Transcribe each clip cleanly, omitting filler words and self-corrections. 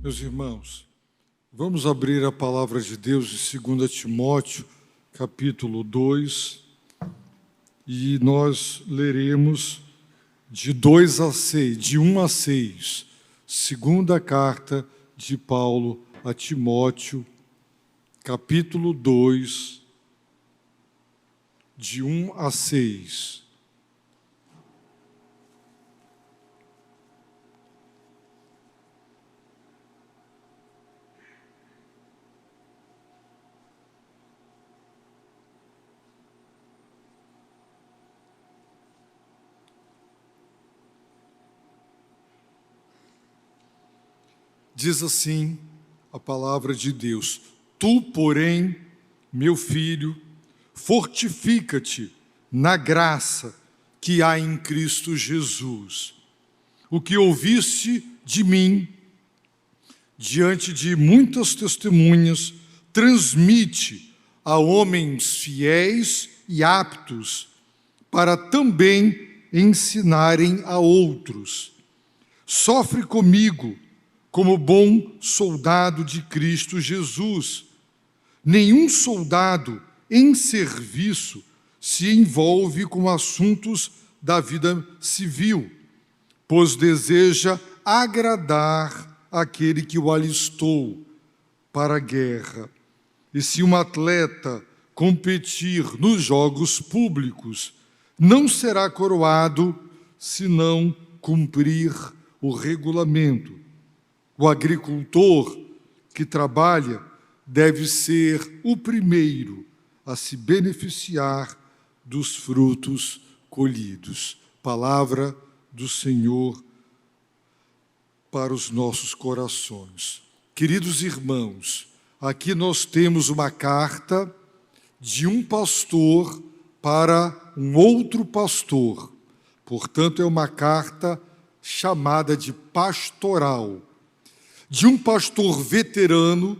Meus irmãos, vamos abrir a palavra de Deus de 2 Timóteo, capítulo 2, e nós leremos de 2 a 6, de 1 a 6, segunda carta de Paulo a Timóteo, capítulo 2, de 1 a 6. Diz assim a palavra de Deus: Tu, porém, meu filho, fortifica-te na graça que há em Cristo Jesus. O que ouviste de mim, diante de muitas testemunhas, transmite a homens fiéis e aptos para também ensinarem a outros. Sofre comigo como bom soldado de Cristo Jesus. Nenhum soldado em serviço se envolve com assuntos da vida civil, pois deseja agradar aquele que o alistou para a guerra. E se um atleta competir nos jogos públicos, não será coroado se não cumprir o regulamento. O agricultor que trabalha deve ser o primeiro a se beneficiar dos frutos colhidos. Palavra do Senhor para os nossos corações. Queridos irmãos, aqui nós temos uma carta de um pastor para um outro pastor. Portanto, é uma carta chamada de pastoral, de um pastor veterano,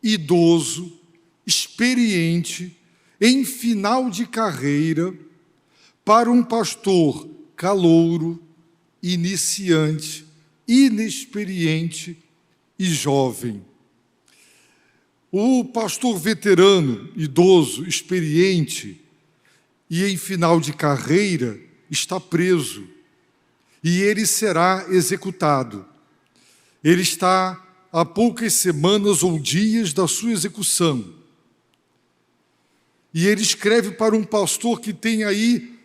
idoso, experiente, em final de carreira, para um pastor calouro, iniciante, inexperiente e jovem. O pastor veterano, idoso, experiente e em final de carreira está preso e ele será executado. Ele está a poucas semanas ou dias da sua execução. E ele escreve para um pastor que tem aí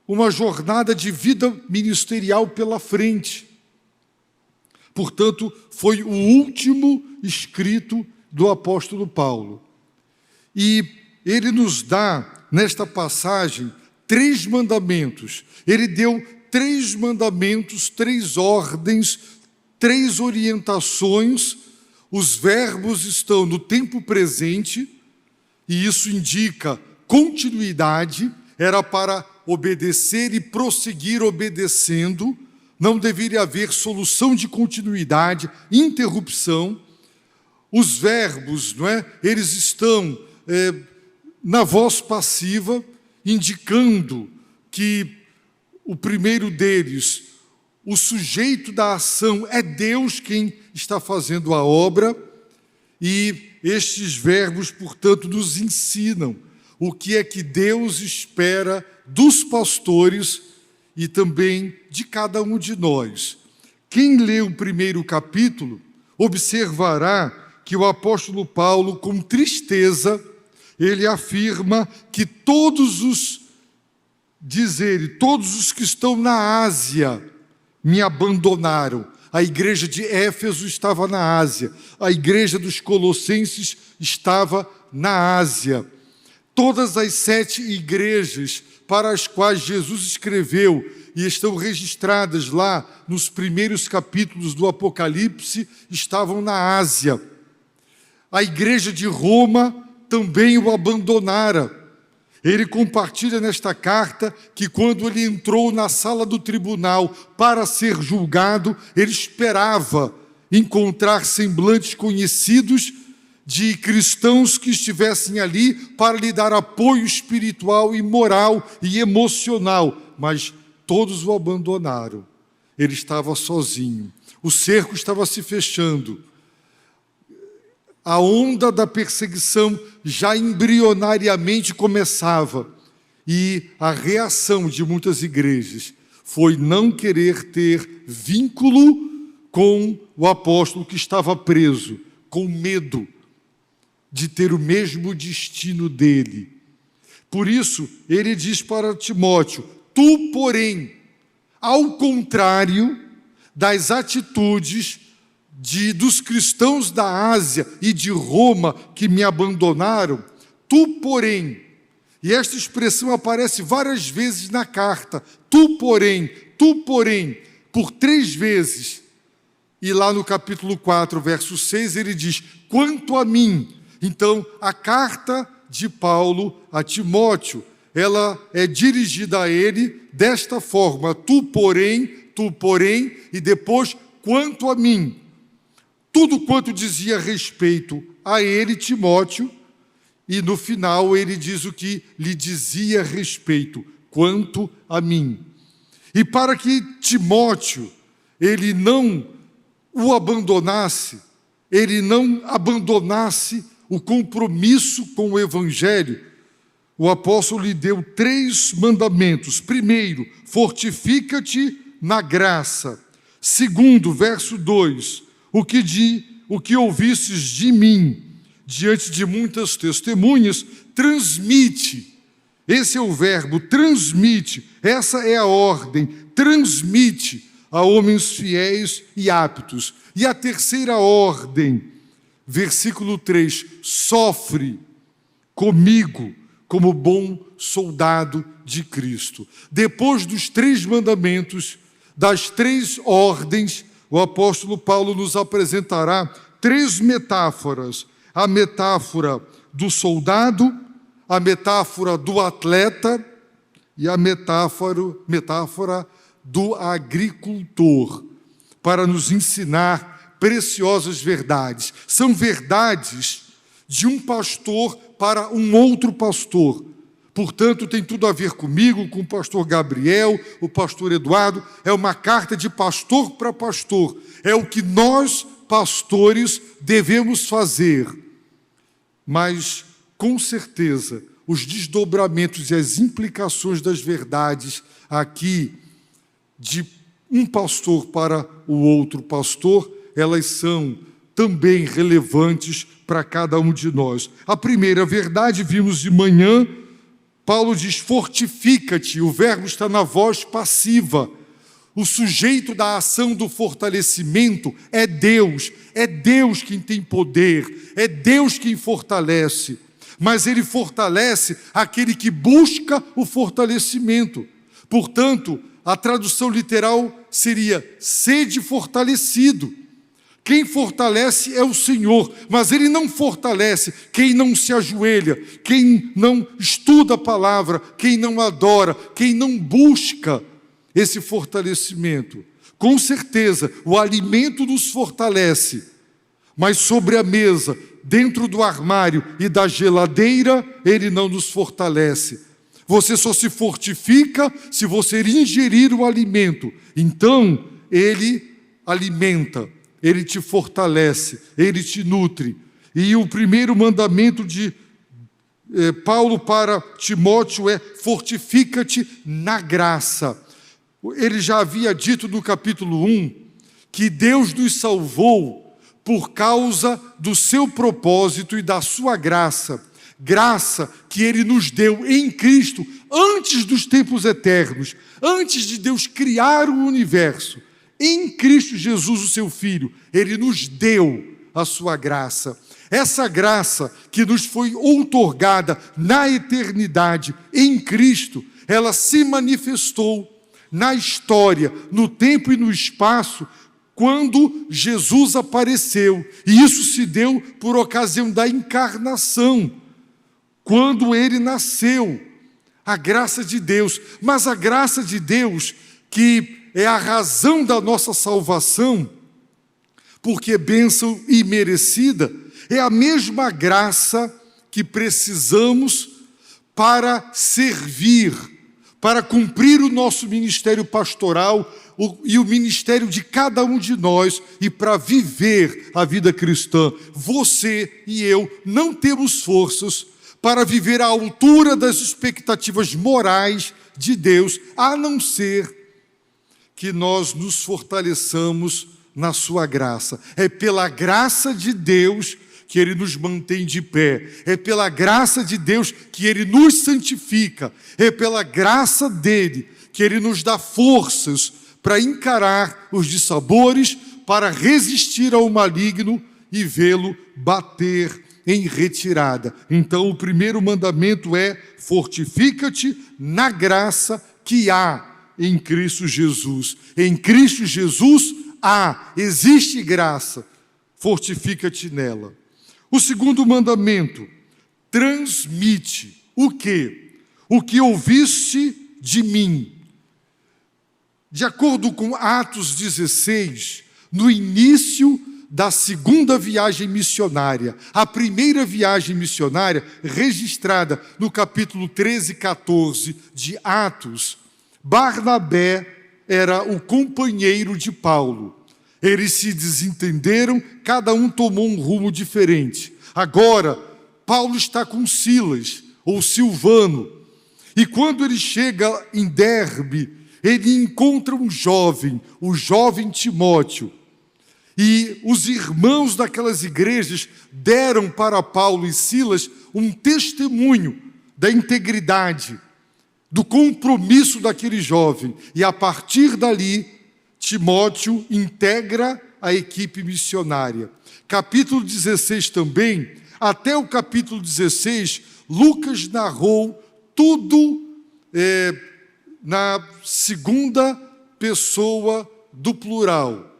uma jornada de vida ministerial pela frente. Portanto, foi o último escrito do apóstolo Paulo. E ele nos dá, nesta passagem, 3 mandamentos. Ele deu 3 mandamentos, 3 ordens, 3 orientações. Os verbos estão no tempo presente, e isso indica continuidade, era para obedecer e prosseguir obedecendo, não deveria haver solução de continuidade, interrupção. Os verbos, eles estão na voz passiva, indicando que o primeiro deles, o sujeito da ação é Deus quem está fazendo a obra, e estes verbos, portanto, nos ensinam o que é que Deus espera dos pastores e também de cada um de nós. Quem lê o primeiro capítulo observará que o apóstolo Paulo, com tristeza, ele afirma que todos os que estão na Ásia me abandonaram. A igreja de Éfeso estava na Ásia, a igreja dos Colossenses estava na Ásia. Todas as 7 igrejas para as quais Jesus escreveu e estão registradas lá nos primeiros capítulos do Apocalipse estavam na Ásia. A igreja de Roma também o abandonara. Ele compartilha nesta carta que quando ele entrou na sala do tribunal para ser julgado, ele esperava encontrar semblantes conhecidos de cristãos que estivessem ali para lhe dar apoio espiritual e moral e emocional, mas todos o abandonaram. Ele estava sozinho. O cerco estava se fechando. A onda da perseguição já embrionariamente começava. E a reação de muitas igrejas foi não querer ter vínculo com o apóstolo que estava preso, com medo de ter o mesmo destino dele. Por isso, ele diz para Timóteo: tu, porém, ao contrário das atitudes dos cristãos da Ásia e de Roma que me abandonaram, tu, porém, e esta expressão aparece várias vezes na carta, tu, porém, por 3 vezes. E lá no capítulo 4, verso 6, ele diz: quanto a mim. Então, a carta de Paulo a Timóteo, ela é dirigida a ele desta forma: tu, porém, e depois, quanto a mim. Tudo quanto dizia respeito a ele, Timóteo, e no final ele diz o que lhe dizia respeito, quanto a mim. E para que Timóteo, ele não o abandonasse, ele não abandonasse o compromisso com o Evangelho, o apóstolo lhe deu 3 mandamentos. Primeiro, fortifica-te na graça. Segundo, verso 2, o que ouvistes de mim, diante de muitas testemunhas, transmite. Esse é o verbo, transmite. Essa é a ordem, transmite a homens fiéis e aptos. E a terceira ordem, versículo 3, sofre comigo como bom soldado de Cristo. Depois dos 3 mandamentos, das 3 ordens, o apóstolo Paulo nos apresentará 3 metáforas. A metáfora do soldado, a metáfora do atleta e a metáfora do agricultor, para nos ensinar preciosas verdades. São verdades de um pastor para um outro pastor. Portanto, tem tudo a ver comigo, com o pastor Gabriel, o pastor Eduardo. É uma carta de pastor para pastor. É o que nós, pastores, devemos fazer. Mas, com certeza, os desdobramentos e as implicações das verdades aqui, de um pastor para o outro pastor, elas são também relevantes para cada um de nós. A primeira verdade, vimos de manhã, Paulo diz: fortifica-te. O verbo está na voz passiva. O sujeito da ação do fortalecimento é Deus quem tem poder, é Deus quem fortalece, mas Ele fortalece aquele que busca o fortalecimento. Portanto, a tradução literal seria: sede fortalecido. Quem fortalece é o Senhor, mas Ele não fortalece quem não se ajoelha, quem não estuda a palavra, quem não adora, quem não busca esse fortalecimento. Com certeza, o alimento nos fortalece, mas sobre a mesa, dentro do armário e da geladeira, ele não nos fortalece. Você só se fortifica se você ingerir o alimento. Então, ele alimenta, ele te fortalece, ele te nutre. E o primeiro mandamento de Paulo para Timóteo é: fortifica-te na graça. Ele já havia dito no capítulo 1 que Deus nos salvou por causa do seu propósito e da sua graça. Graça que Ele nos deu em Cristo antes dos tempos eternos, antes de Deus criar o universo. Em Cristo Jesus, o seu Filho, Ele nos deu a sua graça. Essa graça que nos foi outorgada na eternidade em Cristo, ela se manifestou na história, no tempo e no espaço, quando Jesus apareceu. E isso se deu por ocasião da encarnação, quando Ele nasceu. A graça de Deus. Mas a graça de Deus, que é a razão da nossa salvação, porque é bênção imerecida, é a mesma graça que precisamos para servir, para cumprir o nosso ministério pastoral, e o ministério de cada um de nós e para viver a vida cristã. Você e eu não temos forças para viver à altura das expectativas morais de Deus, a não ser que nós nos fortaleçamos na sua graça. É pela graça de Deus que Ele nos mantém de pé. É pela graça de Deus que Ele nos santifica. É pela graça dEle que Ele nos dá forças para encarar os dissabores, para resistir ao maligno e vê-lo bater em retirada. Então, o primeiro mandamento é: fortifica-te na graça que há em Cristo Jesus. Em Cristo Jesus existe graça. Fortifica-te nela. O segundo mandamento: transmite o quê? O que ouviste de mim. De acordo com Atos 16, no início da segunda viagem missionária, a primeira viagem missionária registrada no capítulo 13 e 14 de Atos, Barnabé era o companheiro de Paulo. Eles se desentenderam, cada um tomou um rumo diferente. Agora, Paulo está com Silas, ou Silvano, e quando ele chega em Derbe, ele encontra um jovem, o jovem Timóteo. E os irmãos daquelas igrejas deram para Paulo e Silas um testemunho da integridade, do compromisso daquele jovem. E a partir dali, Timóteo integra a equipe missionária. Capítulo 16 também, até o capítulo 16, Lucas narrou tudo na segunda pessoa do plural.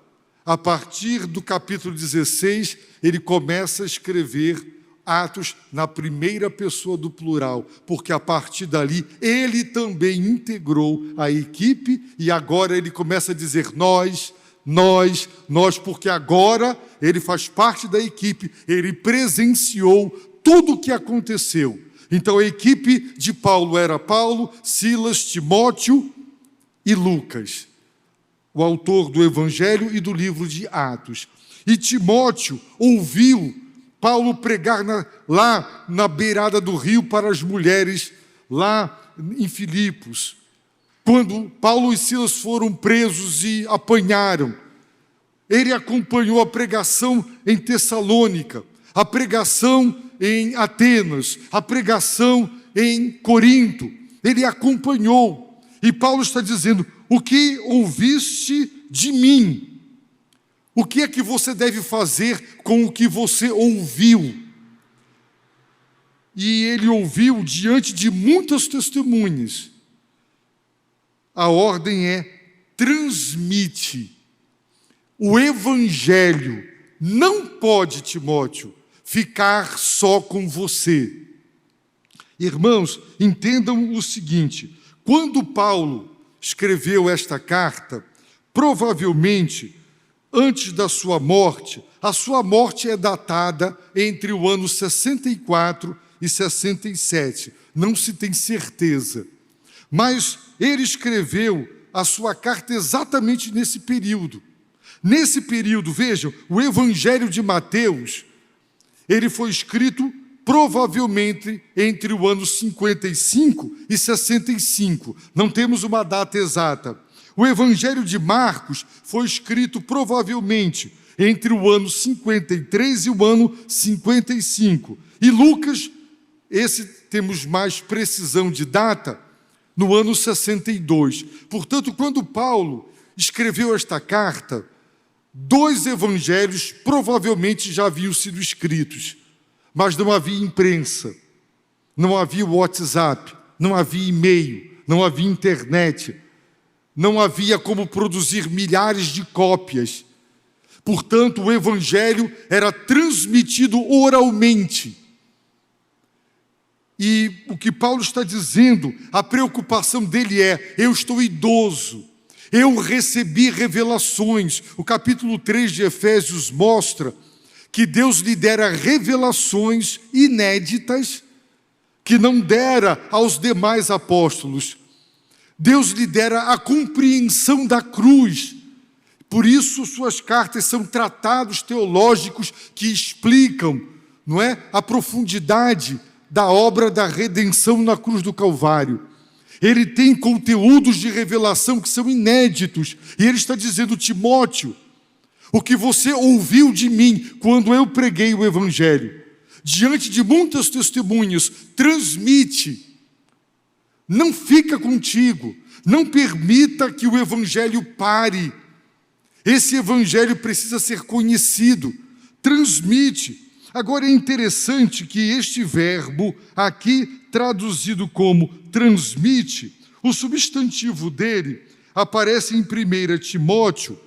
A partir do capítulo 16, ele começa a escrever Atos na primeira pessoa do plural, porque a partir dali ele também integrou a equipe e agora ele começa a dizer nós, porque agora ele faz parte da equipe, ele presenciou tudo o que aconteceu. Então a equipe de Paulo era Paulo, Silas, Timóteo e Lucas, o autor do Evangelho e do livro de Atos. E Timóteo ouviu Paulo pregar lá na beirada do rio para as mulheres, lá em Filipos. Quando Paulo e Silas foram presos e apanharam, ele acompanhou a pregação em Tessalônica, a pregação em Atenas, a pregação em Corinto. Ele acompanhou. E Paulo está dizendo: o que ouviste de mim? O que é que você deve fazer com o que você ouviu? E ele ouviu diante de muitas testemunhas. A ordem é: transmite. O Evangelho não pode, Timóteo, ficar só com você. Irmãos, entendam o seguinte: quando Paulo escreveu esta carta, provavelmente antes da sua morte, a sua morte é datada entre o ano 64 e 67, não se tem certeza. Mas ele escreveu a sua carta exatamente nesse período. Nesse período, vejam, o Evangelho de Mateus, ele foi escrito provavelmente entre o ano 55 e 65, não temos uma data exata. O Evangelho de Marcos foi escrito provavelmente entre o ano 53 e o ano 55. E Lucas, esse temos mais precisão de data, no ano 62. Portanto, quando Paulo escreveu esta carta, 2 evangelhos provavelmente já haviam sido escritos, mas não havia imprensa, não havia WhatsApp, não havia e-mail, não havia internet, não havia como produzir milhares de cópias. Portanto, o Evangelho era transmitido oralmente. E o que Paulo está dizendo, a preocupação dele é: eu estou idoso, eu recebi revelações. O capítulo 3 de Efésios mostra que Deus lhe dera revelações inéditas que não dera aos demais apóstolos. Deus lhe dera a compreensão da cruz. Por isso, suas cartas são tratados teológicos que explicam, não é, a profundidade da obra da redenção na cruz do Calvário. Ele tem conteúdos de revelação que são inéditos. E ele está dizendo: Timóteo, o que você ouviu de mim quando eu preguei o Evangelho, diante de muitas testemunhas, transmite. Não fica contigo. Não permita que o Evangelho pare. Esse Evangelho precisa ser conhecido. Transmite. Agora é interessante que este verbo aqui traduzido como transmite, o substantivo dele aparece em 1 Timóteo,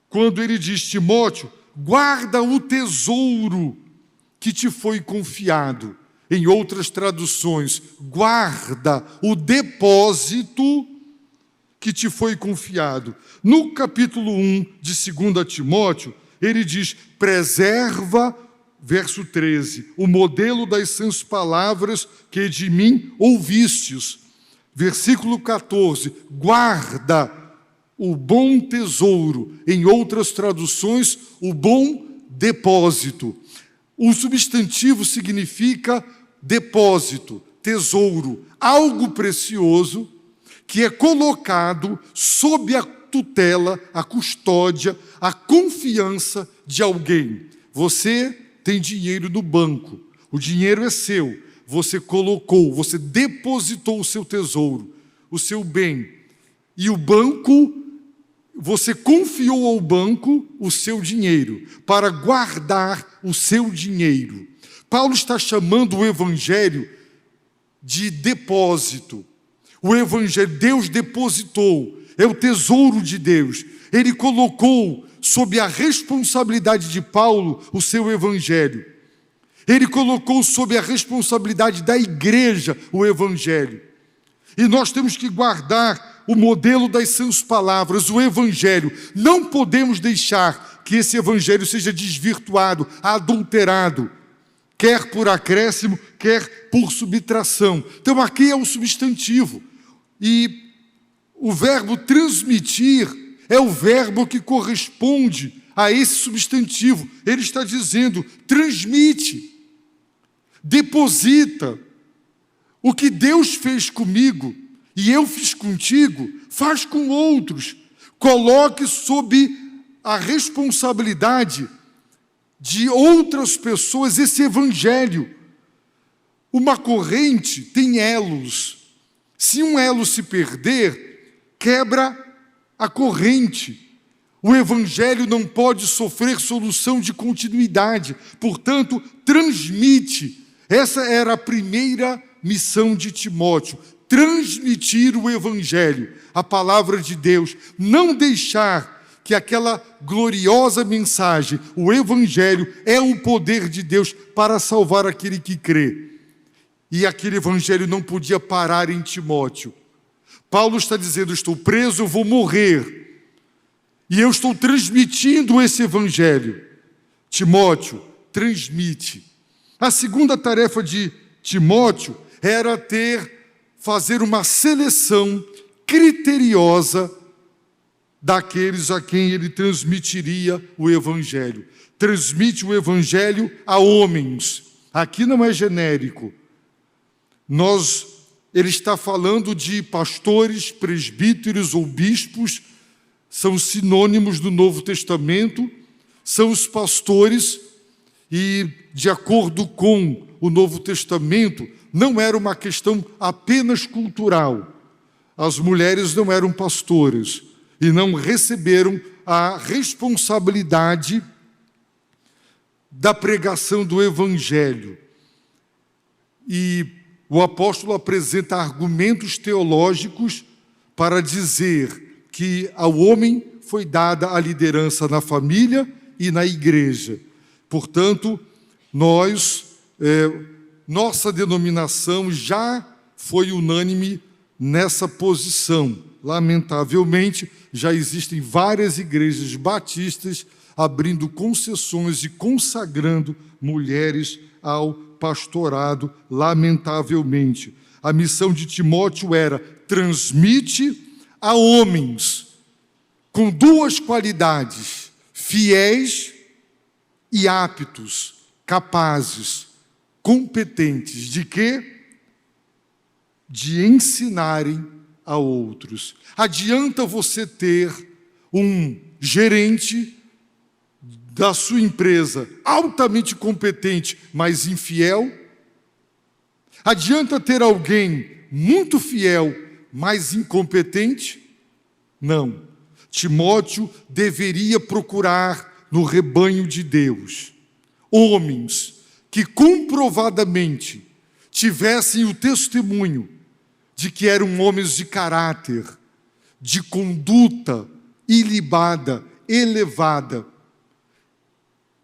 quando ele diz: Timóteo, guarda o tesouro que te foi confiado. Em outras traduções, guarda o depósito que te foi confiado. No capítulo 1 de 2 Timóteo, ele diz: preserva, verso 13, o modelo das sãs palavras que de mim ouvistes. Versículo 14, guarda o bom tesouro. Em outras traduções, o bom depósito. O substantivo significa depósito, tesouro, algo precioso que é colocado sob a tutela, a custódia, a confiança de alguém. Você tem dinheiro no banco, o dinheiro é seu, você colocou, você depositou o seu tesouro, o seu bem, e o banco, você confiou ao banco o seu dinheiro, para guardar o seu dinheiro. Paulo está chamando o Evangelho de depósito. O Evangelho, Deus depositou, é o tesouro de Deus. Ele colocou sob a responsabilidade de Paulo o seu Evangelho. Ele colocou sob a responsabilidade da igreja o Evangelho. E nós temos que guardar o modelo das sãs palavras, o Evangelho. Não podemos deixar que esse Evangelho seja desvirtuado, adulterado, quer por acréscimo, quer por subtração. Então aqui é um substantivo. E o verbo transmitir é o verbo que corresponde a esse substantivo. Ele está dizendo: transmite, deposita. O que Deus fez comigo e eu fiz contigo, faz com outros. Coloque sob a responsabilidade de outras pessoas esse Evangelho. Uma corrente tem elos. Se um elo se perder, quebra a corrente. O Evangelho não pode sofrer solução de continuidade. Portanto, transmite. Essa era a primeira missão de Timóteo. Transmitir o Evangelho, a palavra de Deus. Não deixar que aquela gloriosa mensagem, o Evangelho, é o poder de Deus para salvar aquele que crê. E aquele Evangelho não podia parar em Timóteo. Paulo está dizendo: estou preso, eu vou morrer. E eu estou transmitindo esse Evangelho. Timóteo, transmite. A segunda tarefa de Timóteo era fazer uma seleção criteriosa daqueles a quem ele transmitiria o Evangelho. Transmite o Evangelho a homens. Aqui não é genérico. Ele está falando de pastores, presbíteros ou bispos, são sinônimos do Novo Testamento, são os pastores, e de acordo com o Novo Testamento, não era uma questão apenas cultural. As mulheres não eram pastoras e não receberam a responsabilidade da pregação do Evangelho. E o apóstolo apresenta argumentos teológicos para dizer que ao homem foi dada a liderança na família e na igreja. Portanto, nossa denominação já foi unânime nessa posição. Lamentavelmente, já existem várias igrejas batistas abrindo concessões e consagrando mulheres ao pastorado, lamentavelmente. A missão de Timóteo era transmite a homens com duas qualidades: fiéis e aptos, capazes, competentes. De quê? De ensinarem a outros. Adianta você ter um gerente da sua empresa altamente competente, mas infiel? Adianta ter alguém muito fiel, mas incompetente? Não. Timóteo deveria procurar no rebanho de Deus homens que comprovadamente tivessem o testemunho de que eram homens de caráter, de conduta ilibada, elevada,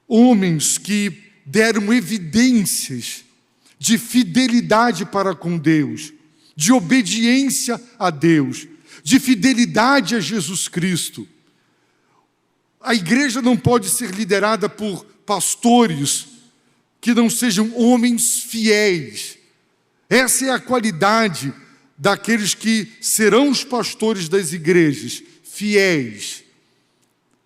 homens que deram evidências de fidelidade para com Deus, de obediência a Deus, de fidelidade a Jesus Cristo. A igreja não pode ser liderada por pastores que não sejam homens fiéis. Essa é a qualidade daqueles que serão os pastores das igrejas: fiéis,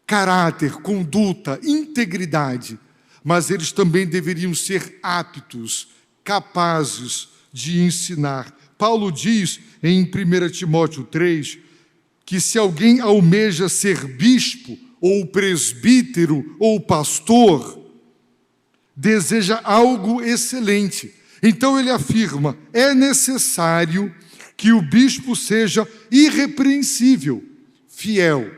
caráter, conduta, integridade. Mas eles também deveriam ser aptos, capazes de ensinar. Paulo diz em 1 Timóteo 3 que se alguém almeja ser bispo, ou presbítero, ou pastor, deseja algo excelente. Então ele afirma: é necessário que o bispo seja irrepreensível, fiel,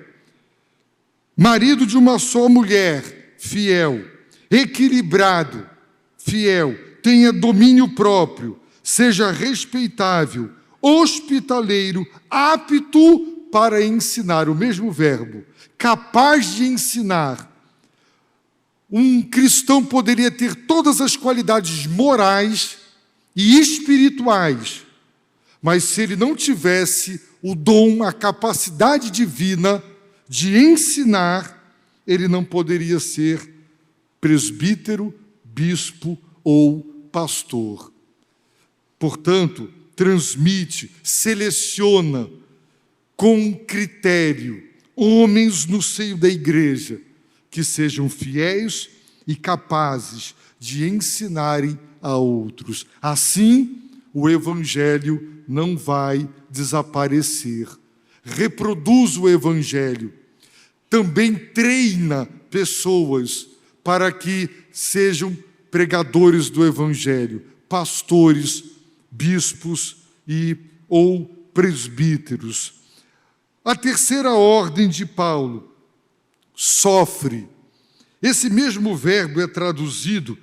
marido de uma só mulher, fiel, equilibrado, fiel, tenha domínio próprio, seja respeitável, hospitaleiro, apto para ensinar, o mesmo verbo, capaz de ensinar. Um cristão poderia ter todas as qualidades morais e espirituais, mas se ele não tivesse o dom, a capacidade divina de ensinar, ele não poderia ser presbítero, bispo ou pastor. Portanto, transmite, seleciona com critério homens no seio da igreja que sejam fiéis e capazes de ensinarem a outros. Assim, o evangelho não vai desaparecer. Reproduz o evangelho. Também treina pessoas para que sejam pregadores do evangelho, pastores, bispos ou presbíteros. A terceira ordem de Paulo: sofre. Esse mesmo verbo é traduzido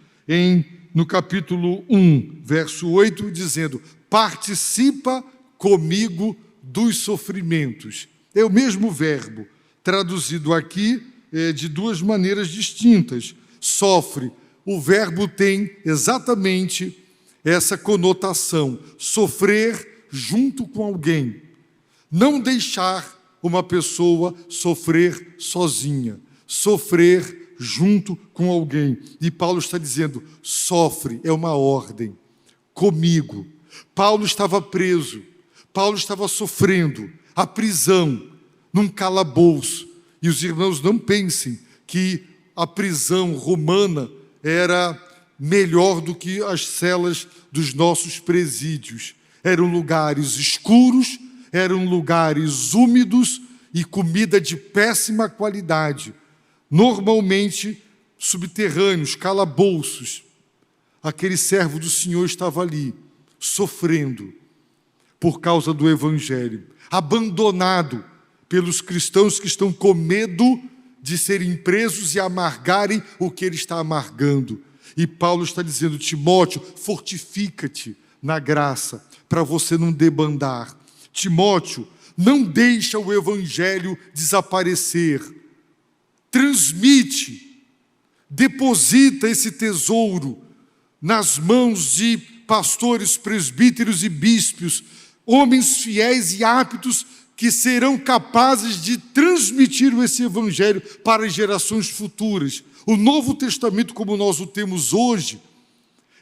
no capítulo 1, verso 8, dizendo: participa comigo dos sofrimentos. É o mesmo verbo, traduzido aqui de duas maneiras distintas. Sofre. O verbo tem exatamente essa conotação: sofrer junto com alguém. Não deixar uma pessoa sofrer sozinha, sofrer junto com alguém. E Paulo está dizendo: sofre, é uma ordem, comigo. Paulo estava preso, Paulo estava sofrendo a prisão, num calabouço. E os irmãos não pensem que a prisão romana era melhor do que as celas dos nossos presídios. Eram lugares escuros, eram lugares úmidos e comida de péssima qualidade. Normalmente subterrâneos, calabouços. Aquele servo do Senhor estava ali, sofrendo por causa do evangelho, abandonado pelos cristãos que estão com medo de serem presos e amargarem o que ele está amargando. E Paulo está dizendo: Timóteo, fortifica-te na graça, para você não debandar. Timóteo, não deixa o evangelho desaparecer. Transmite, deposita esse tesouro nas mãos de pastores, presbíteros e bispos, homens fiéis e aptos que serão capazes de transmitir esse evangelho para as gerações futuras. O Novo Testamento, como nós o temos hoje,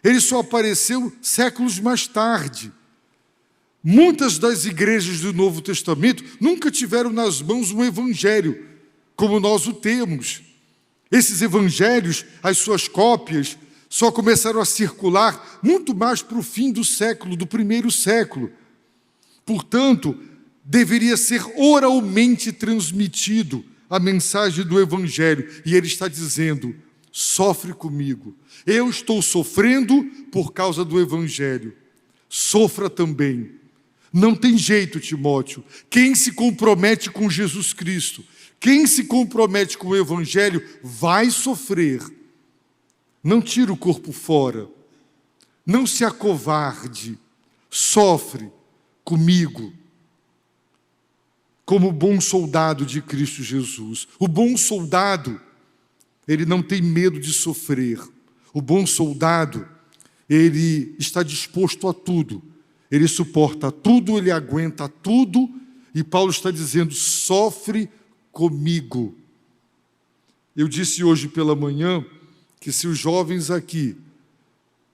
ele só apareceu séculos mais tarde. Muitas das igrejas do Novo Testamento nunca tiveram nas mãos um evangelho, como nós o temos. Esses evangelhos, as suas cópias, só começaram a circular muito mais para o fim do século, do primeiro século. Portanto, deveria ser oralmente transmitido a mensagem do evangelho. E ele está dizendo: sofre comigo. Eu estou sofrendo por causa do evangelho. Sofra também. Não tem jeito, Timóteo. Quem se compromete com Jesus Cristo, quem se compromete com o evangelho, vai sofrer. Não tira o corpo fora. Não se acovarde. Sofre comigo, como bom soldado de Cristo Jesus. O bom soldado, ele não tem medo de sofrer. O bom soldado, ele está disposto a tudo. Ele suporta tudo, ele aguenta tudo. E Paulo está dizendo: sofre comigo. Eu disse hoje pela manhã que se os jovens aqui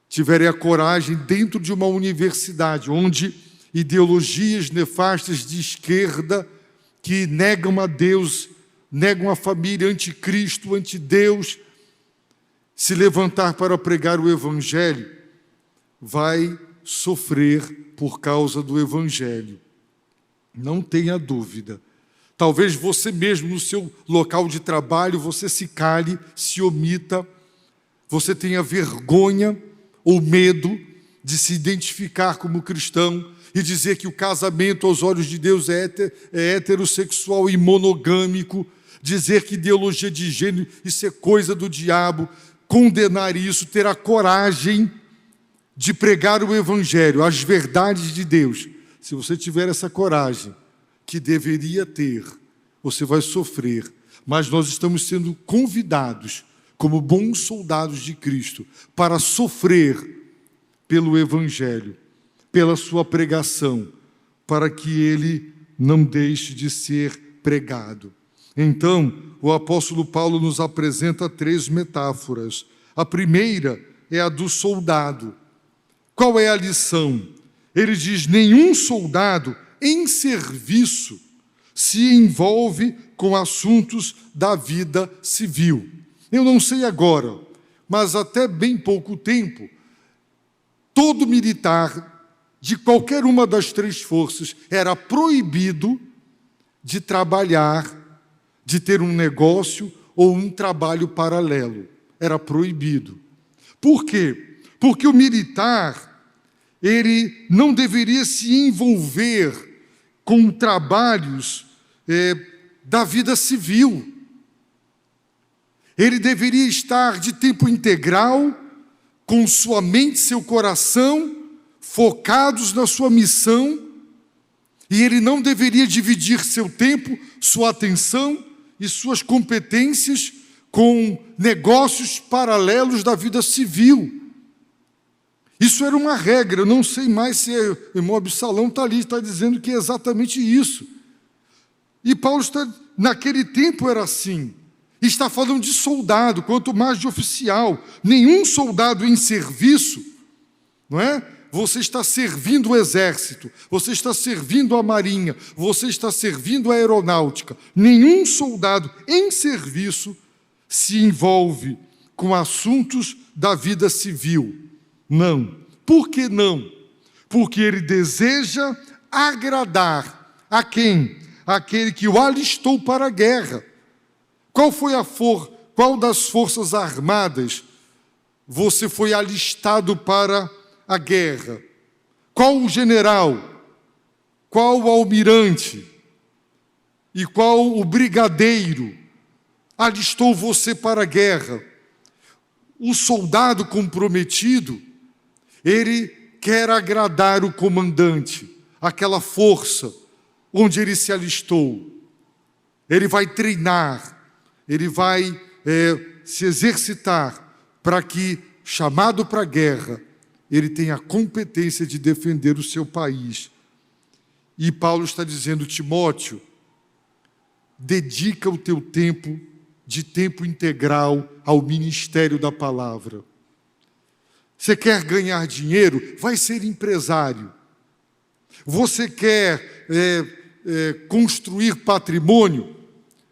tiverem a coragem, dentro de uma universidade onde ideologias nefastas de esquerda, que negam a Deus, negam a família, anticristo, antideus, se levantar para pregar o evangelho, vai sofrer por causa do evangelho. Não tenha dúvida. Talvez você mesmo, no seu local de trabalho, você se cale, se omita, você tenha vergonha ou medo de se identificar como cristão e dizer que o casamento aos olhos de Deus é heterossexual e monogâmico, dizer que ideologia de gênero, isso é coisa do diabo, condenar isso, ter a coragem de pregar o evangelho, as verdades de Deus. Se você tiver essa coragem, que deveria ter, você vai sofrer, mas nós estamos sendo convidados, como bons soldados de Cristo, para sofrer pelo evangelho, pela sua pregação, para que ele não deixe de ser pregado. Então, o apóstolo Paulo nos apresenta 3 metáforas. A primeira é a do soldado. Qual é a lição? Ele diz: nenhum soldado em serviço se envolve com assuntos da vida civil. Eu não sei agora, mas até bem pouco tempo, todo militar de qualquer uma das 3 forças era proibido de trabalhar, de ter um negócio ou um trabalho paralelo. Era proibido. Por quê? Porque o militar, ele não deveria se envolver com trabalhos da vida civil. Ele deveria estar de tempo integral, com sua mente, seu coração, focados na sua missão, e ele não deveria dividir seu tempo, sua atenção e suas competências com negócios paralelos da vida civil. Isso era uma regra. Eu não sei mais se o irmão Absalão está ali, está dizendo que é exatamente isso. E Paulo está, naquele tempo era assim. Está falando de soldado, quanto mais de oficial. Nenhum soldado em serviço, não é? Você está servindo o exército, você está servindo a marinha, você está servindo a aeronáutica. Nenhum soldado em serviço se envolve com assuntos da vida civil. Não. Por que não? Porque ele deseja agradar a quem? Aquele que o alistou para a guerra. Qual das forças armadas você foi alistado para a guerra? Qual o general? Qual o almirante? E qual o brigadeiro alistou você para a guerra? O soldado comprometido, ele quer agradar o comandante, aquela força onde ele se alistou. Ele vai treinar, ele vai se exercitar para que, chamado para a guerra, ele tenha a competência de defender o seu país. E Paulo está dizendo: Timóteo, dedica o teu tempo de tempo integral ao ministério da palavra. Você quer ganhar dinheiro? Vai ser empresário. Você quer construir patrimônio?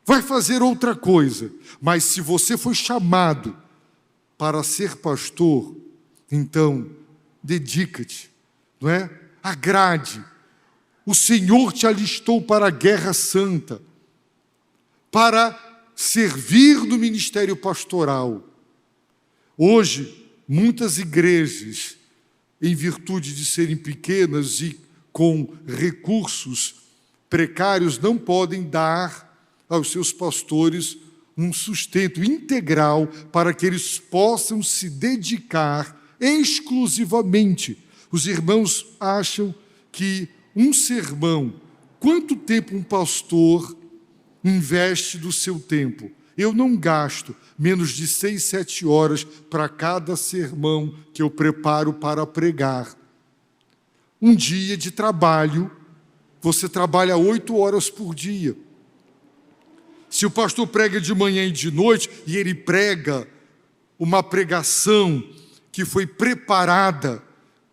Vai fazer outra coisa. Mas se você foi chamado para ser pastor, então dedica-te, não é? Agrade. O Senhor te alistou para a guerra santa, para servir no ministério pastoral. Hoje, muitas igrejas, em virtude de serem pequenas e com recursos precários, não podem dar aos seus pastores um sustento integral para que eles possam se dedicar exclusivamente. Os irmãos acham que um sermão, quanto tempo um pastor investe do seu tempo? Eu não gasto menos de 6, 7 horas para cada sermão que eu preparo para pregar. Um dia de trabalho, você trabalha 8 horas por dia. Se o pastor prega de manhã e de noite, e ele prega uma pregação que foi preparada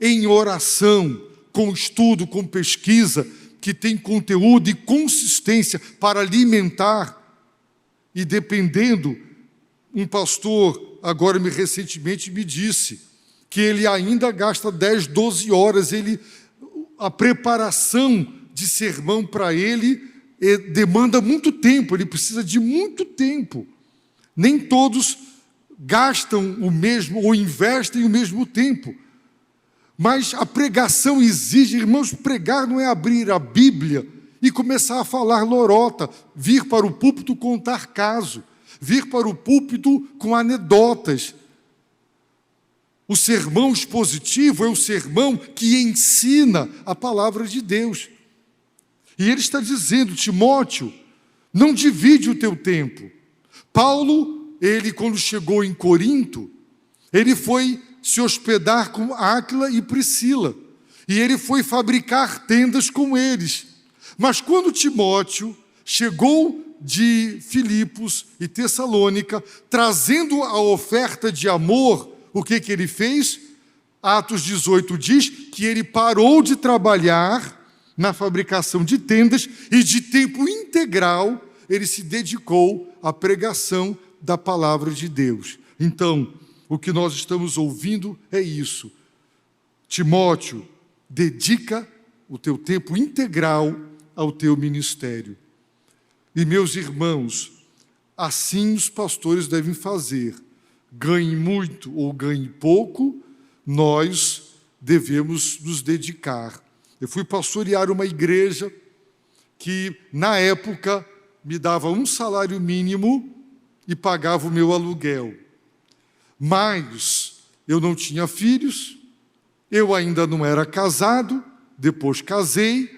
em oração, com estudo, com pesquisa, que tem conteúdo e consistência para alimentar, e dependendo, um pastor agora recentemente me disse que ele ainda gasta 10, 12 horas, a preparação de sermão para ele demanda muito tempo, ele precisa de muito tempo. Nem todos gastam o mesmo ou investem o mesmo tempo. Mas a pregação exige, irmãos, pregar não é abrir a Bíblia e começar a falar lorota, vir para o púlpito contar caso, vir para o púlpito com anedotas. O sermão expositivo é o sermão que ensina a palavra de Deus. E ele está dizendo, Timóteo, não divide o teu tempo. Paulo, ele quando chegou em Corinto, ele foi se hospedar com Áquila e Priscila, e ele foi fabricar tendas com eles. Mas quando Timóteo chegou de Filipos e Tessalônica, trazendo a oferta de amor, o que ele fez? Atos 18 diz que ele parou de trabalhar na fabricação de tendas e de tempo integral ele se dedicou à pregação da palavra de Deus. Então, o que nós estamos ouvindo é isso. Timóteo, dedica o teu tempo integral ao teu ministério. E meus irmãos, assim os pastores devem fazer. Ganhe muito ou ganhe pouco, nós devemos nos dedicar. Eu fui pastorear uma igreja que, na época, me dava um salário mínimo e pagava o meu aluguel. Mas eu não tinha filhos, eu ainda não era casado, depois casei,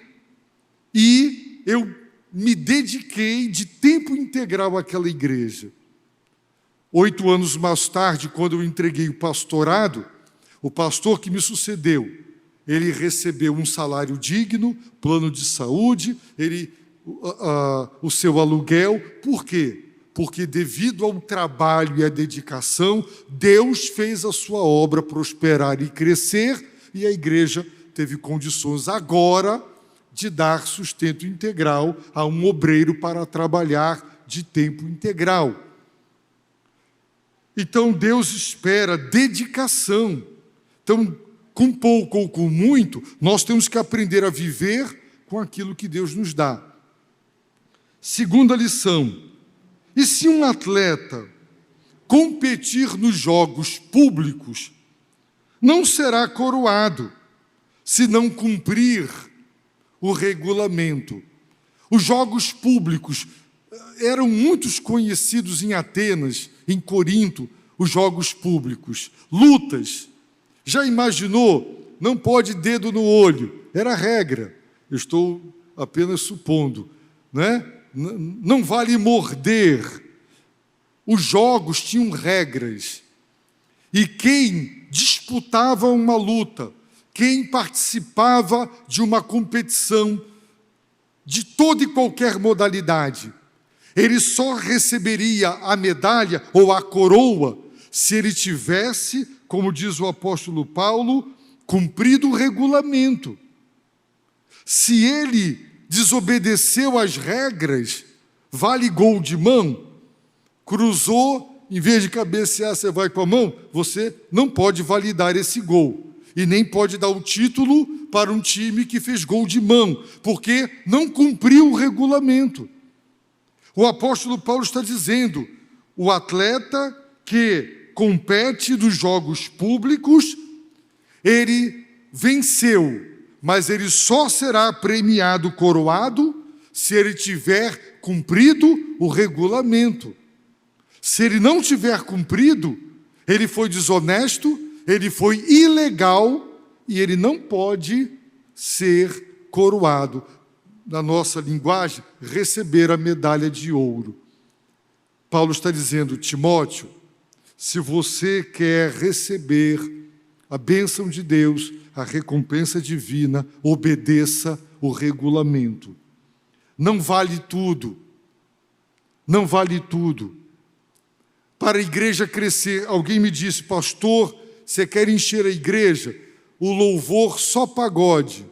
e eu me dediquei de tempo integral àquela igreja. 8 anos mais tarde, quando eu entreguei o pastorado, o pastor que me sucedeu, ele recebeu um salário digno, plano de saúde, o seu aluguel. Por quê? Porque devido ao trabalho e à dedicação, Deus fez a sua obra prosperar e crescer, e a igreja teve condições agora de dar sustento integral a um obreiro para trabalhar de tempo integral. Então Deus espera dedicação. Então, com pouco ou com muito, nós temos que aprender a viver com aquilo que Deus nos dá. Segunda lição: e se um atleta competir nos jogos públicos, não será coroado se não cumprir o regulamento. Os jogos públicos eram muitos conhecidos em Atenas, em Corinto, os jogos públicos, lutas. Já imaginou? Não pode dedo no olho. Era a regra. Eu estou apenas supondo, né? Não vale morder. Os jogos tinham regras. E quem disputava uma luta, quem participava de uma competição de toda e qualquer modalidade, ele só receberia a medalha ou a coroa se ele tivesse, como diz o apóstolo Paulo, cumprido o regulamento. Se ele desobedeceu às regras, vale gol de mão, cruzou, em vez de cabecear, você vai com a mão, você não pode validar esse gol. E nem pode dar o título para um time que fez gol de mão, porque não cumpriu o regulamento. O apóstolo Paulo está dizendo, o atleta que compete nos jogos públicos, ele venceu, mas ele só será premiado, coroado, se ele tiver cumprido o regulamento. Se ele não tiver cumprido, ele foi desonesto, ele foi ilegal e ele não pode ser coroado. Na nossa linguagem, receber a medalha de ouro. Paulo está dizendo, Timóteo, se você quer receber a bênção de Deus, a recompensa divina, obedeça o regulamento. Não vale tudo. Não vale tudo. Para a igreja crescer, alguém me disse, pastor, você quer encher a igreja? O louvor só pagode.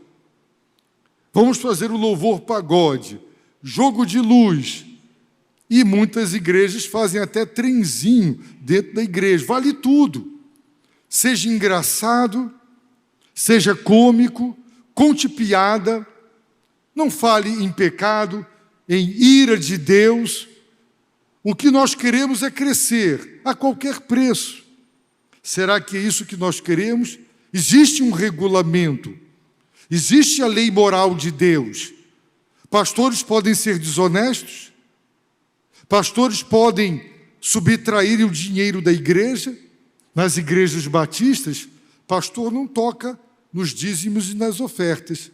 Vamos fazer o louvor pagode, jogo de luz. E muitas igrejas fazem até trenzinho dentro da igreja. Vale tudo. Seja engraçado, seja cômico, conte piada, não fale em pecado, em ira de Deus. O que nós queremos é crescer a qualquer preço. Será que é isso que nós queremos? Existe um regulamento. Existe a lei moral de Deus. Pastores podem ser desonestos. Pastores podem subtrair o dinheiro da igreja. Nas igrejas batistas, pastor não toca nos dízimos e nas ofertas.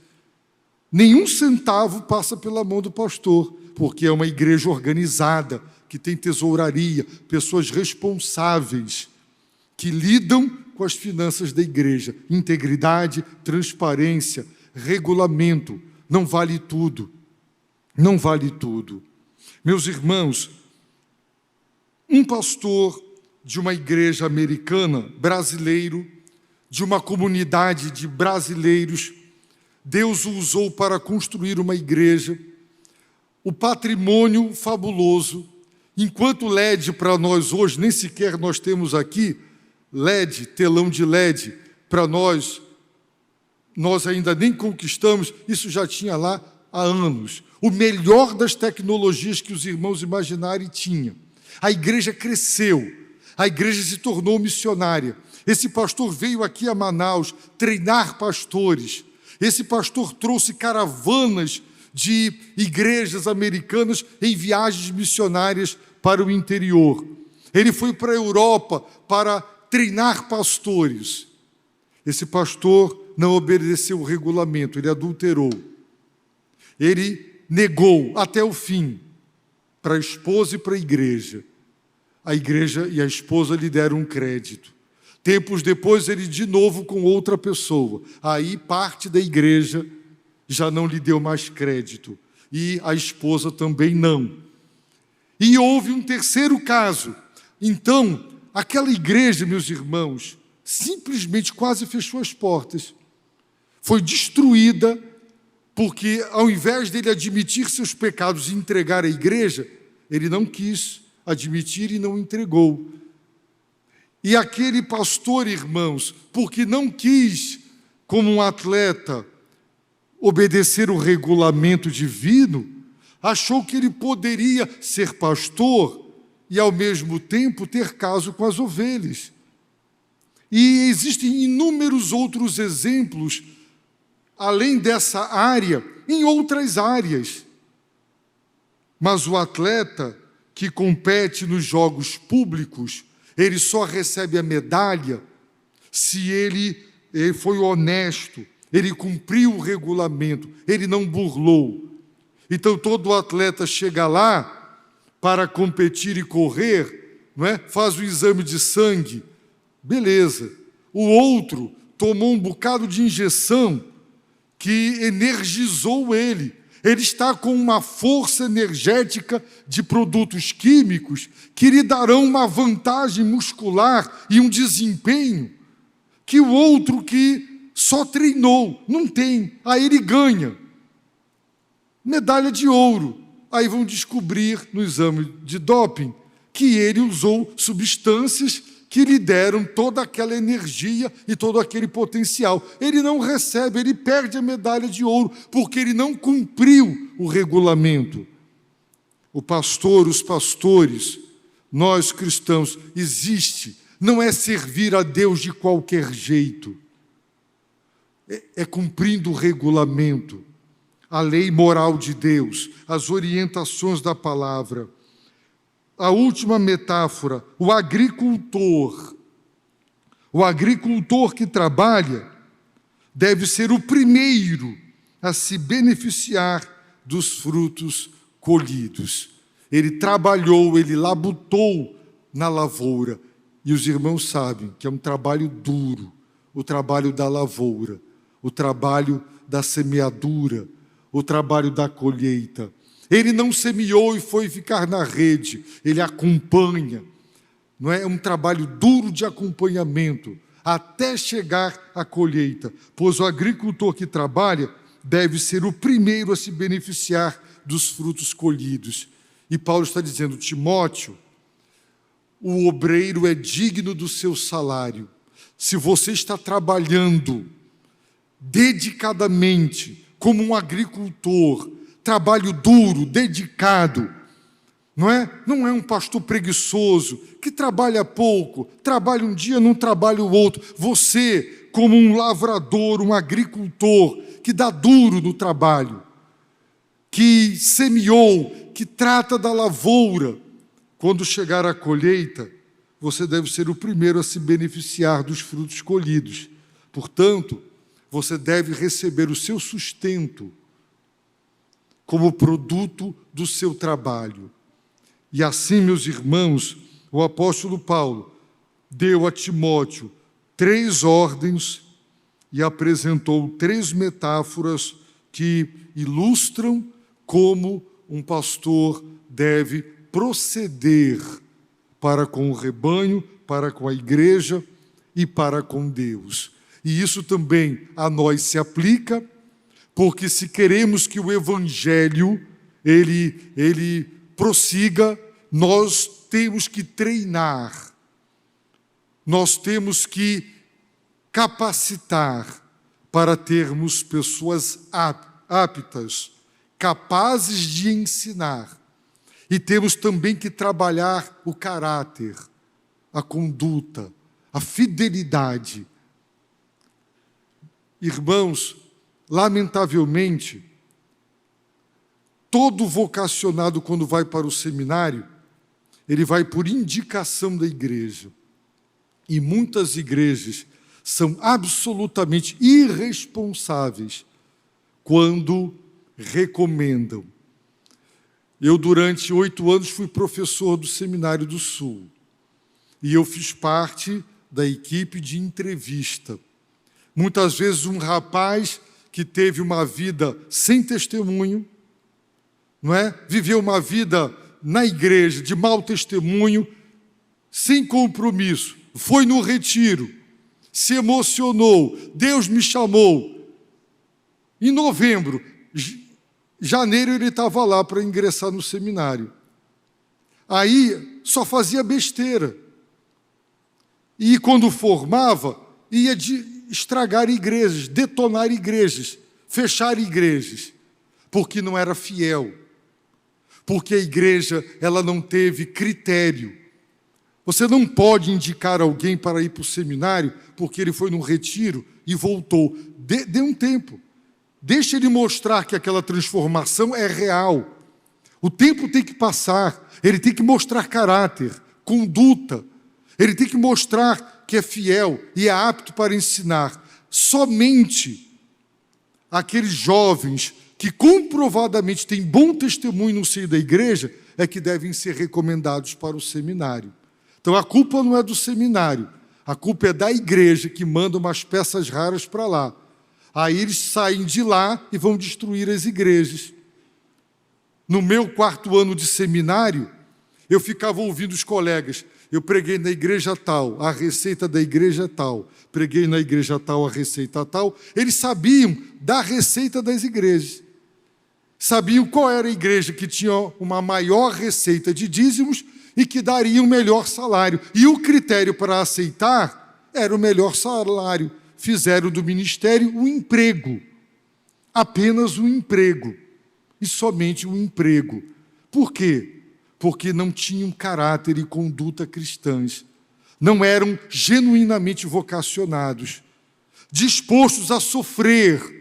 Nenhum centavo passa pela mão do pastor, porque é uma igreja organizada, que tem tesouraria, pessoas responsáveis, que lidam com as finanças da igreja. Integridade, transparência, regulamento. Não vale tudo. Não vale tudo. Meus irmãos, um pastor de uma igreja americana, brasileiro, de uma comunidade de brasileiros, Deus o usou para construir uma igreja, o patrimônio fabuloso, enquanto LED para nós hoje, nem sequer nós temos aqui, LED, telão de LED, para nós ainda nem conquistamos, isso já tinha lá há anos. O melhor das tecnologias que os irmãos imaginarem tinha. A igreja cresceu, a igreja se tornou missionária. Esse pastor veio aqui a Manaus treinar pastores. Esse pastor trouxe caravanas de igrejas americanas em viagens missionárias para o interior. Ele foi para a Europa para treinar pastores. Esse pastor não obedeceu o regulamento, ele adulterou. Ele negou até o fim para a esposa e para a igreja. A igreja e a esposa lhe deram um crédito. Tempos depois, ele de novo com outra pessoa. Aí parte da igreja já não lhe deu mais crédito. E a esposa também não. E houve um terceiro caso. Então, aquela igreja, meus irmãos, simplesmente quase fechou as portas. Foi destruída porque, ao invés dele admitir seus pecados e entregar à igreja, ele não quis admitir e não entregou. E aquele pastor, irmãos, porque não quis, como um atleta, obedecer o regulamento divino, achou que ele poderia ser pastor e, ao mesmo tempo, ter caso com as ovelhas. E existem inúmeros outros exemplos, além dessa área, em outras áreas. Mas o atleta que compete nos jogos públicos, ele só recebe a medalha se ele foi honesto, ele cumpriu o regulamento, ele não burlou. Então, todo atleta chega lá para competir e correr, não é? Faz o exame de sangue, beleza. O outro tomou um bocado de injeção que energizou ele. Ele está com uma força energética de produtos químicos que lhe darão uma vantagem muscular e um desempenho que o outro que só treinou não tem. Aí ele ganha. medalha de ouro. Aí vão descobrir no exame de doping que ele usou substâncias que lhe deram toda aquela energia e todo aquele potencial. Ele não recebe, ele perde a medalha de ouro, porque ele não cumpriu o regulamento. O pastor, os pastores, nós cristãos, não é servir a Deus de qualquer jeito. É cumprindo o regulamento, a lei moral de Deus, as orientações da palavra. A última metáfora, o agricultor. O agricultor que trabalha deve ser o primeiro a se beneficiar dos frutos colhidos. Ele trabalhou, ele labutou na lavoura. E os irmãos sabem que é um trabalho duro, o trabalho da lavoura, o trabalho da semeadura, o trabalho da colheita. Ele não semeou e foi ficar na rede, ele acompanha. Não é? É um trabalho duro de acompanhamento, até chegar à colheita. Pois o agricultor que trabalha deve ser o primeiro a se beneficiar dos frutos colhidos. E Paulo está dizendo, Timóteo, o obreiro é digno do seu salário. Se você está trabalhando dedicadamente, como um agricultor, trabalho duro, dedicado, não é? Não é um pastor preguiçoso, que trabalha pouco, trabalha um dia, não trabalha o outro. Você, como um lavrador, um agricultor, que dá duro no trabalho, que semeou, que trata da lavoura, quando chegar a colheita, você deve ser o primeiro a se beneficiar dos frutos colhidos. Portanto, você deve receber o seu sustento como produto do seu trabalho. E assim, meus irmãos, o apóstolo Paulo deu a Timóteo 3 ordens e apresentou 3 metáforas que ilustram como um pastor deve proceder para com o rebanho, para com a igreja e para com Deus. E isso também a nós se aplica, porque se queremos que o evangelho ele prossiga, nós temos que treinar, nós temos que capacitar para termos pessoas aptas, capazes de ensinar. E temos também que trabalhar o caráter, a conduta, a fidelidade. Irmãos, lamentavelmente, todo vocacionado, quando vai para o seminário, ele vai por indicação da igreja. E muitas igrejas são absolutamente irresponsáveis quando recomendam. Eu, durante 8 anos, fui professor do Seminário do Sul. E eu fiz parte da equipe de entrevista. Muitas vezes um rapaz que teve uma vida sem testemunho, não é? Viveu uma vida na igreja de mau testemunho, sem compromisso, foi no retiro, se emocionou, Deus me chamou. Em novembro, janeiro ele estava lá para ingressar no seminário. Aí só fazia besteira. E quando formava, ia estragar igrejas, detonar igrejas, fechar igrejas, porque não era fiel. Porque a igreja ela não teve critério. Você não pode indicar alguém para ir para o seminário porque ele foi num retiro e voltou. Dê um tempo. Deixa ele mostrar que aquela transformação é real. O tempo tem que passar. Ele tem que mostrar caráter, conduta. Ele tem que mostrar que é fiel e é apto para ensinar. Somente aqueles jovens que comprovadamente têm bom testemunho no seio da igreja é que devem ser recomendados para o seminário. Então a culpa não é do seminário, a culpa é da igreja que manda umas peças raras para lá. Aí eles saem de lá e vão destruir as igrejas. No meu 4º ano de seminário, eu ficava ouvindo os colegas. Eu preguei na igreja tal, a receita da igreja tal. Preguei na igreja tal, a receita tal. Eles sabiam da receita das igrejas. sabiam qual era a igreja que tinha uma maior receita de dízimos e que daria um melhor salário. E o critério para aceitar era o melhor salário. Fizeram do ministério um emprego, apenas um emprego, e somente um emprego. Por quê? Porque não tinham caráter e conduta cristãs, não eram genuinamente vocacionados, dispostos a sofrer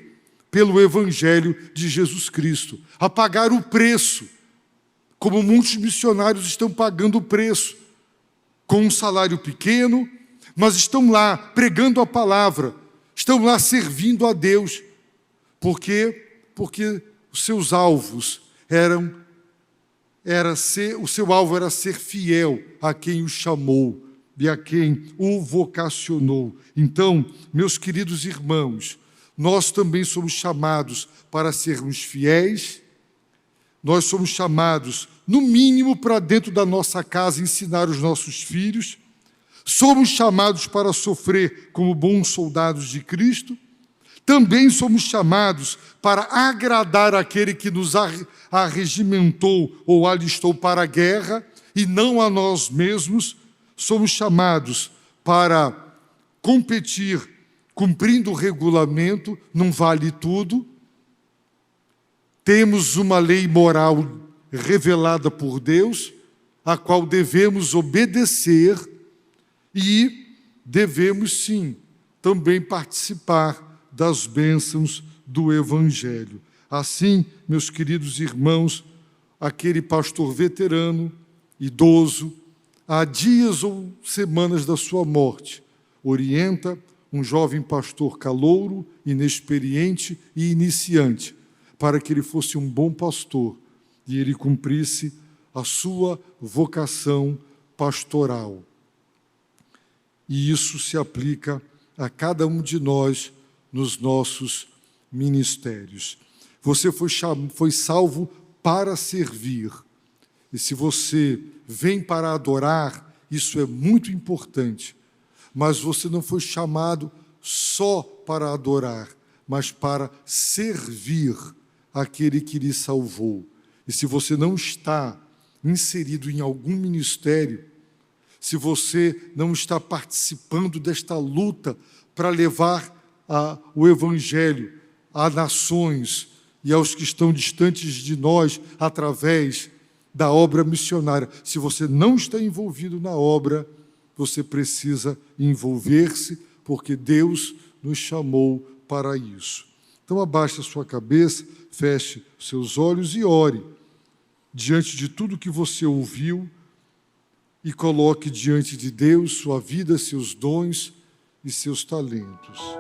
pelo Evangelho de Jesus Cristo, a pagar o preço, como muitos missionários estão pagando o preço, com um salário pequeno, mas estão lá pregando a palavra, estão lá servindo a Deus. Por quê? Porque os seus alvos o seu alvo era ser fiel a quem o chamou e a quem o vocacionou. Então, meus queridos irmãos, nós também somos chamados para sermos fiéis, nós somos chamados, no mínimo, para dentro da nossa casa ensinar os nossos filhos, somos chamados para sofrer como bons soldados de Cristo, também somos chamados para agradar aquele que nos arregimentou ou alistou para a guerra, e não a nós mesmos. Somos chamados para competir, cumprindo o regulamento, não vale tudo. Temos uma lei moral revelada por Deus, a qual devemos obedecer, e devemos, sim, também participar das bênçãos do Evangelho. Assim, meus queridos irmãos, aquele pastor veterano, idoso, há dias ou semanas da sua morte, orienta um jovem pastor calouro, inexperiente e iniciante, para que ele fosse um bom pastor e ele cumprisse a sua vocação pastoral. E isso se aplica a cada um de nós nos nossos ministérios. Você foi salvo para servir. E se você vem para adorar, isso é muito importante. Mas você não foi chamado só para adorar, mas para servir aquele que lhe salvou. E se você não está inserido em algum ministério, se você não está participando desta luta para levar o Evangelho a nações e aos que estão distantes de nós através da obra missionária, se você não está envolvido na obra, você precisa envolver-se, porque Deus nos chamou para isso. Então, abaixe a sua cabeça, feche seus olhos e ore diante de tudo que você ouviu e coloque diante de Deus sua vida, seus dons e seus talentos.